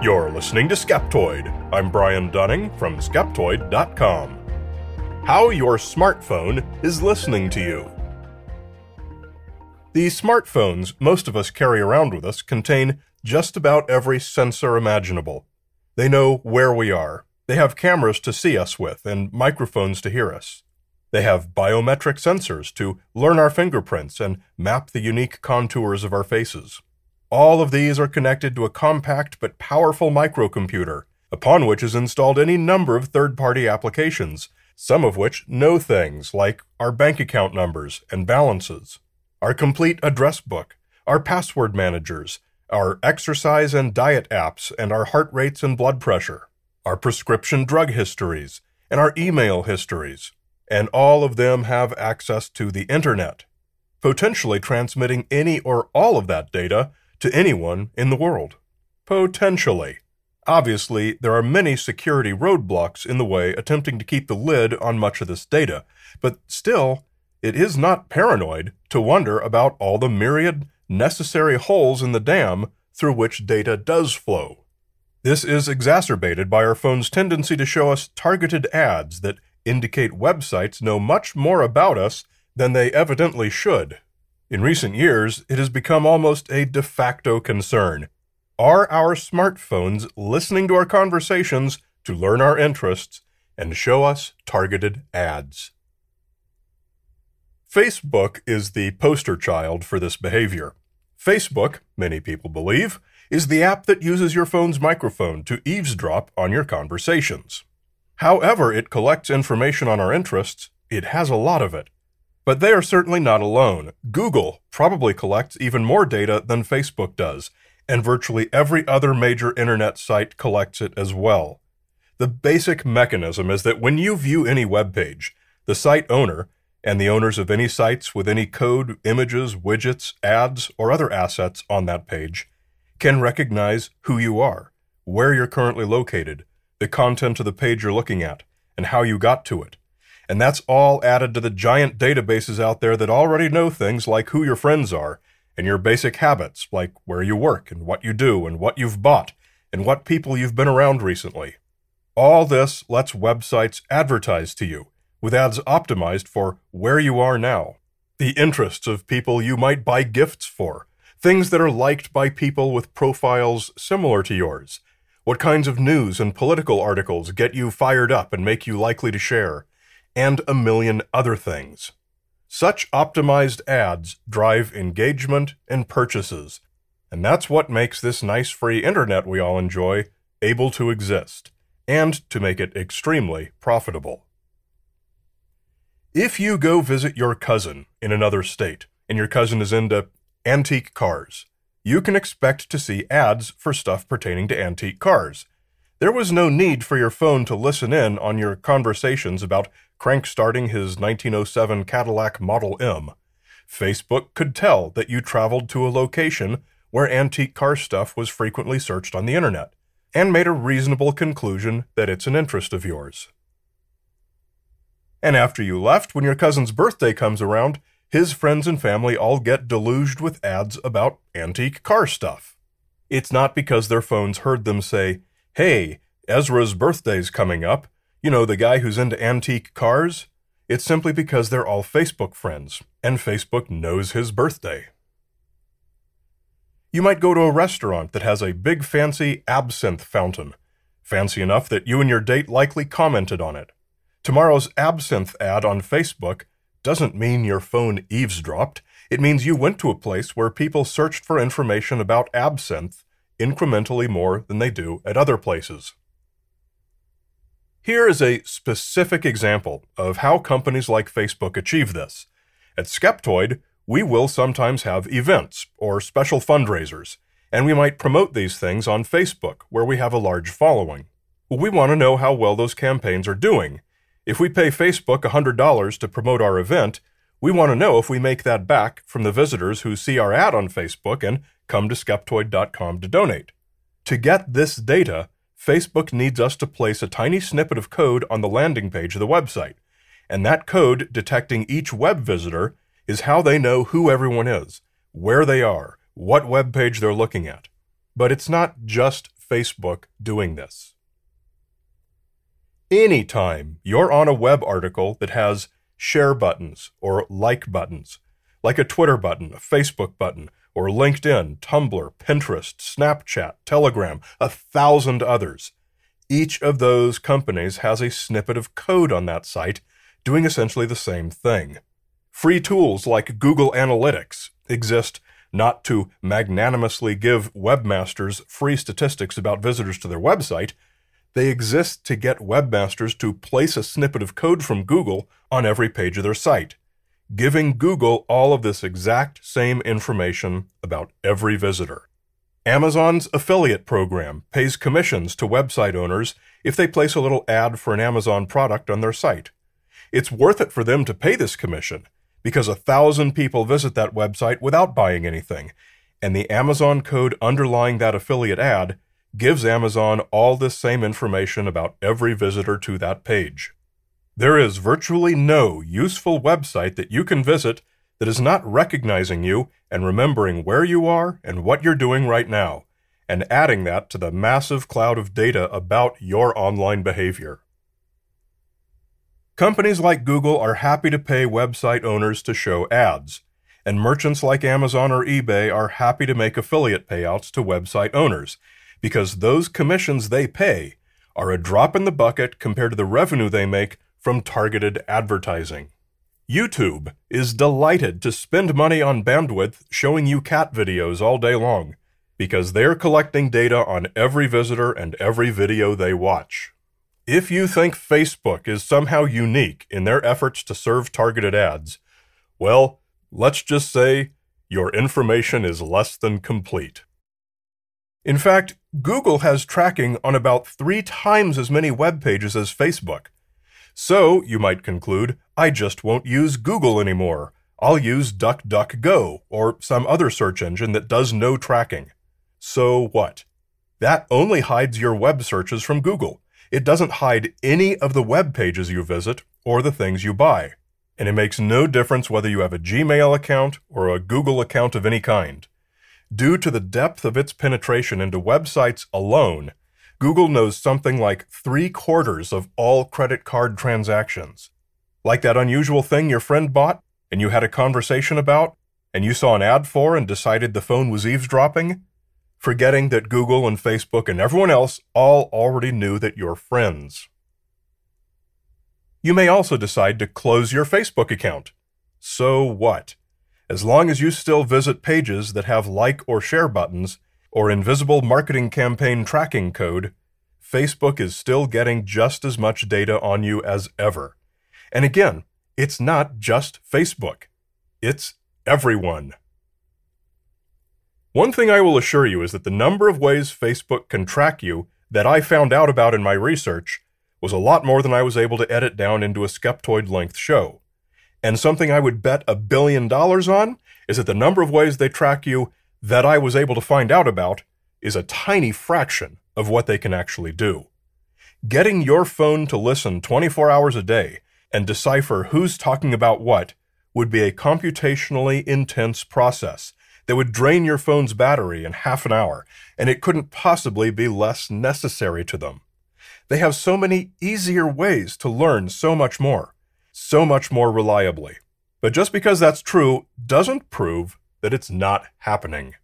You're listening to Skeptoid. I'm Brian Dunning from Skeptoid.com. How your smartphone is listening to you. The smartphones most of us carry around with us contain just about every sensor imaginable. They know where we are. They have cameras to see us with and microphones to hear us. They have biometric sensors to learn our fingerprints and map the unique contours of our faces. All of these are connected to a compact but powerful microcomputer, upon which is installed any number of third-party applications, some of which know things like our bank account numbers and balances, our complete address book, our password managers, our exercise and diet apps, and our heart rates and blood pressure, our prescription drug histories, and our email histories. And all of them have access to the Internet, potentially transmitting any or all of that data to anyone in the world. Potentially. Obviously, there are many security roadblocks in the way attempting to keep the lid on much of this data, but still, it is not paranoid to wonder about all the myriad necessary holes in the dam through which data does flow. This is exacerbated by our phone's tendency to show us targeted ads that indicate websites know much more about us than they evidently should. In recent years, it has become almost a de facto concern. Are our smartphones listening to our conversations to learn our interests and show us targeted ads? Facebook is the poster child for this behavior. Facebook, many people believe, is the app that uses your phone's microphone to eavesdrop on your conversations. However it collects information on our interests, it has a lot of it. But they are certainly not alone. Google probably collects even more data than Facebook does, and virtually every other major internet site collects it as well. The basic mechanism is that when you view any web page, the site owner, and the owners of any sites with any code, images, widgets, ads, or other assets on that page, can recognize who you are, where you're currently located, the content of the page you're looking at, and how you got to it. And that's all added to the giant databases out there that already know things like who your friends are, and your basic habits, like where you work and what you do and what you've bought, and what people you've been around recently. All this lets websites advertise to you, with ads optimized for where you are now, the interests of people you might buy gifts for, things that are liked by people with profiles similar to yours, what kinds of news and political articles get you fired up and make you likely to share, and a million other things. Such optimized ads drive engagement and purchases, and that's what makes this nice free internet we all enjoy able to exist, and to make it extremely profitable. If you go visit your cousin in another state, and your cousin is into antique cars, you can expect to see ads for stuff pertaining to antique cars. There was no need for your phone to listen in on your conversations about crank-starting his 1907 Cadillac Model M. Facebook could tell that you traveled to a location where antique car stuff was frequently searched on the internet, and made a reasonable conclusion that it's an interest of yours. And after you left, when your cousin's birthday comes around, his friends and family all get deluged with ads about antique car stuff. It's not because their phones heard them say, "Hey, Ezra's birthday's coming up. You know, the guy who's into antique cars?" It's simply because they're all Facebook friends, and Facebook knows his birthday. You might go to a restaurant that has a big fancy absinthe fountain, fancy enough that you and your date likely commented on it. Tomorrow's absinthe ad on Facebook doesn't mean your phone eavesdropped. It means you went to a place where people searched for information about absinthe incrementally more than they do at other places. Here is a specific example of how companies like Facebook achieve this. At Skeptoid, we will sometimes have events or special fundraisers, and we might promote these things on Facebook where we have a large following. We want to know how well those campaigns are doing. If we pay Facebook $100 to promote our event, we want to know if we make that back from the visitors who see our ad on Facebook and come to Skeptoid.com to donate. To get this data, Facebook needs us to place a tiny snippet of code on the landing page of the website, and that code detecting each web visitor is how they know who everyone is, where they are, what web page they're looking at. But it's not just Facebook doing this. Anytime you're on a web article that has share buttons or like buttons, like a Twitter button, a Facebook button, or LinkedIn, Tumblr, Pinterest, Snapchat, Telegram, 1,000 others, each of those companies has a snippet of code on that site doing essentially the same thing. Free tools like Google Analytics exist not to magnanimously give webmasters free statistics about visitors to their website. They exist to get webmasters to place a snippet of code from Google on every page of their site, giving Google all of this exact same information about every visitor. Amazon's affiliate program pays commissions to website owners if they place a little ad for an Amazon product on their site. It's worth it for them to pay this commission because 1,000 people visit that website without buying anything, and the Amazon code underlying that affiliate ad gives Amazon all this same information about every visitor to that page. There is virtually no useful website that you can visit that is not recognizing you and remembering where you are and what you're doing right now, and adding that to the massive cloud of data about your online behavior. Companies like Google are happy to pay website owners to show ads, and merchants like Amazon or eBay are happy to make affiliate payouts to website owners, because those commissions they pay are a drop in the bucket compared to the revenue they make from targeted advertising. YouTube is delighted to spend money on bandwidth showing you cat videos all day long, because they're collecting data on every visitor and every video they watch. If you think Facebook is somehow unique in their efforts to serve targeted ads, well, let's just say your information is less than complete. In fact, Google has tracking on about 3 times as many web pages as Facebook. So, you might conclude, I just won't use Google anymore. I'll use DuckDuckGo or some other search engine that does no tracking. So what? That only hides your web searches from Google. It doesn't hide any of the web pages you visit or the things you buy. And it makes no difference whether you have a Gmail account or a Google account of any kind. Due to the depth of its penetration into websites alone, Google knows something like 3/4 of all credit card transactions. Like that unusual thing your friend bought and you had a conversation about and you saw an ad for and decided the phone was eavesdropping, forgetting that Google and Facebook and everyone else all already knew that you're friends. You may also decide to close your Facebook account. So what? As long as you still visit pages that have like or share buttons, or invisible marketing campaign tracking code, Facebook is still getting just as much data on you as ever. And again, it's not just Facebook. It's everyone. One thing I will assure you is that the number of ways Facebook can track you that I found out about in my research was a lot more than I was able to edit down into a Skeptoid-length show. And something I would bet $1 billion on is that the number of ways they track you that I was able to find out about is a tiny fraction of what they can actually do. Getting your phone to listen 24 hours a day and decipher who's talking about what would be a computationally intense process that would drain your phone's battery in half an hour, and it couldn't possibly be less necessary to them. They have so many easier ways to learn so much more reliably. But just because that's true doesn't prove that it's not happening.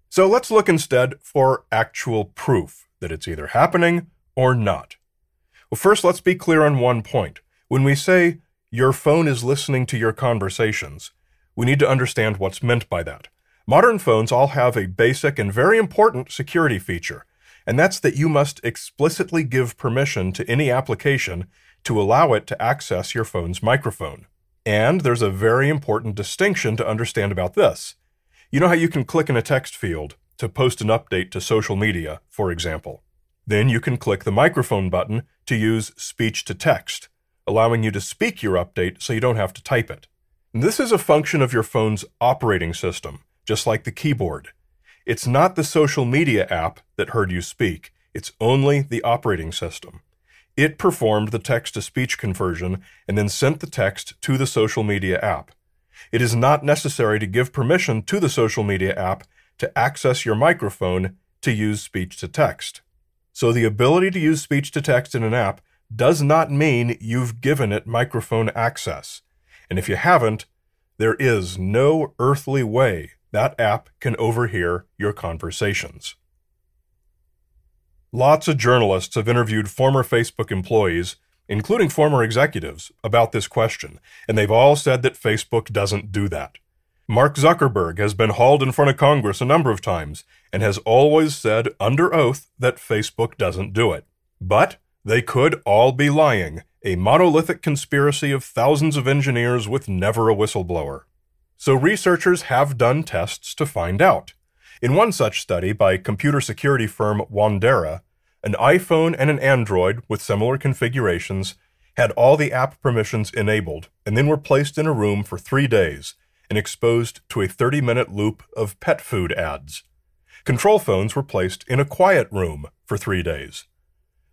So let's look instead for actual proof that it's either happening or not. Well, first, let's be clear on one point. When we say your phone is listening to your conversations, we need to understand what's meant by that. Modern phones all have a basic and very important security feature, and that's that you must explicitly give permission to any application to allow it to access your phone's microphone. And there's a very important distinction to understand about this. You know how you can click in a text field to post an update to social media, for example. Then you can click the microphone button to use speech to text, allowing you to speak your update so you don't have to type it. And this is a function of your phone's operating system, just like the keyboard. It's not the social media app that heard you speak. It's only the operating system. It performed the text-to-speech conversion and then sent the text to the social media app. It is not necessary to give permission to the social media app to access your microphone to use speech-to-text. So the ability to use speech-to-text in an app does not mean you've given it microphone access. And if you haven't, there is no earthly way that app can overhear your conversations. Lots of journalists have interviewed former Facebook employees, including former executives, about this question, and they've all said that Facebook doesn't do that. Mark Zuckerberg has been hauled in front of Congress a number of times and has always said under oath that Facebook doesn't do it. But they could all be lying, a monolithic conspiracy of thousands of engineers with never a whistleblower. So researchers have done tests to find out. In one such study by computer security firm Wandera, an iPhone and an Android with similar configurations had all the app permissions enabled and then were placed in a room for 3 days and exposed to a 30-minute loop of pet food ads. Control phones were placed in a quiet room for 3 days.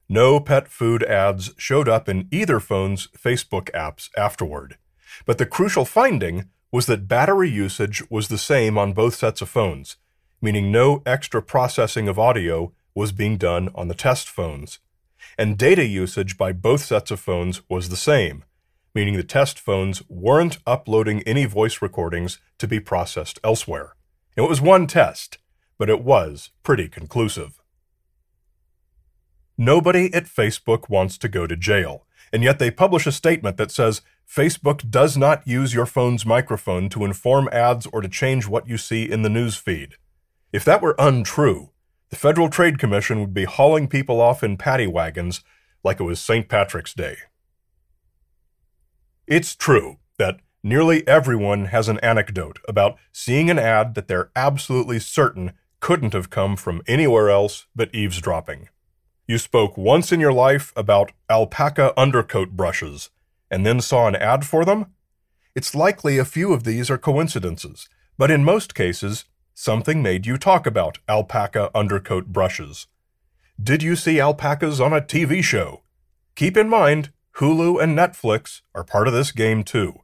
No pet food ads showed up in either phone's Facebook apps afterward. But the crucial finding was that battery usage was the same on both sets of phones, meaning no extra processing of audio was being done on the test phones. And data usage by both sets of phones was the same, meaning the test phones weren't uploading any voice recordings to be processed elsewhere. It was one test, but it was pretty conclusive. Nobody at Facebook wants to go to jail, and yet they publish a statement that says Facebook does not use your phone's microphone to inform ads or to change what you see in the news feed. If that were untrue, the Federal Trade Commission would be hauling people off in paddy wagons like it was St. Patrick's Day. It's true that nearly everyone has an anecdote about seeing an ad that they're absolutely certain couldn't have come from anywhere else but eavesdropping. You spoke once in your life about alpaca undercoat brushes and then saw an ad for them? It's likely a few of these are coincidences, but in most cases, something made you talk about alpaca undercoat brushes. Did you see alpacas on a TV show? Keep in mind, Hulu and Netflix are part of this game too.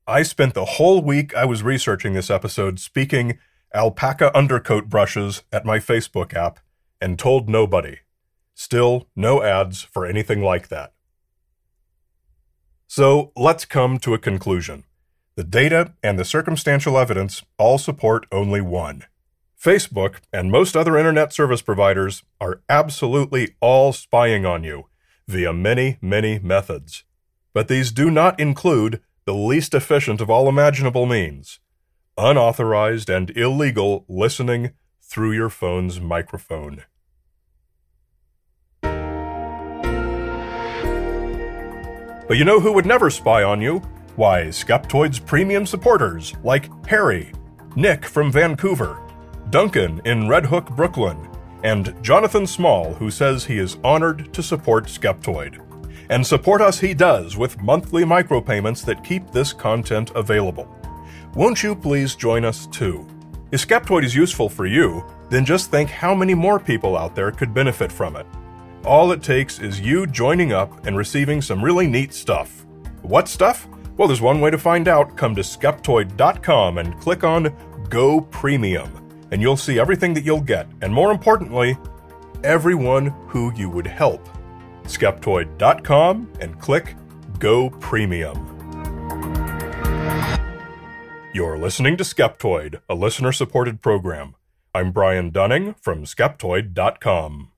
I spent the whole week I was researching this episode speaking alpaca undercoat brushes at my Facebook app and told nobody. Still, no ads for anything like that. So let's come to a conclusion. The data and the circumstantial evidence all support only one. Facebook and most other internet service providers are absolutely all spying on you via many, many methods. But these do not include the least efficient of all imaginable means, unauthorized and illegal listening through your phone's microphone. But you know who would never spy on you? Why, Skeptoid's premium supporters like Harry, Nick from Vancouver, Duncan in Red Hook, Brooklyn, and Jonathan Small, who says he is honored to support Skeptoid. And support us he does with monthly micropayments that keep this content available. Won't you please join us too? If Skeptoid is useful for you, then just think how many more people out there could benefit from it. All it takes is you joining up and receiving some really neat stuff. What stuff? Well, there's one way to find out. Come to Skeptoid.com and click on Go Premium, and you'll see everything that you'll get, and more importantly, everyone who you would help. Skeptoid.com and click Go Premium. You're listening to Skeptoid, a listener-supported program. I'm Brian Dunning from Skeptoid.com.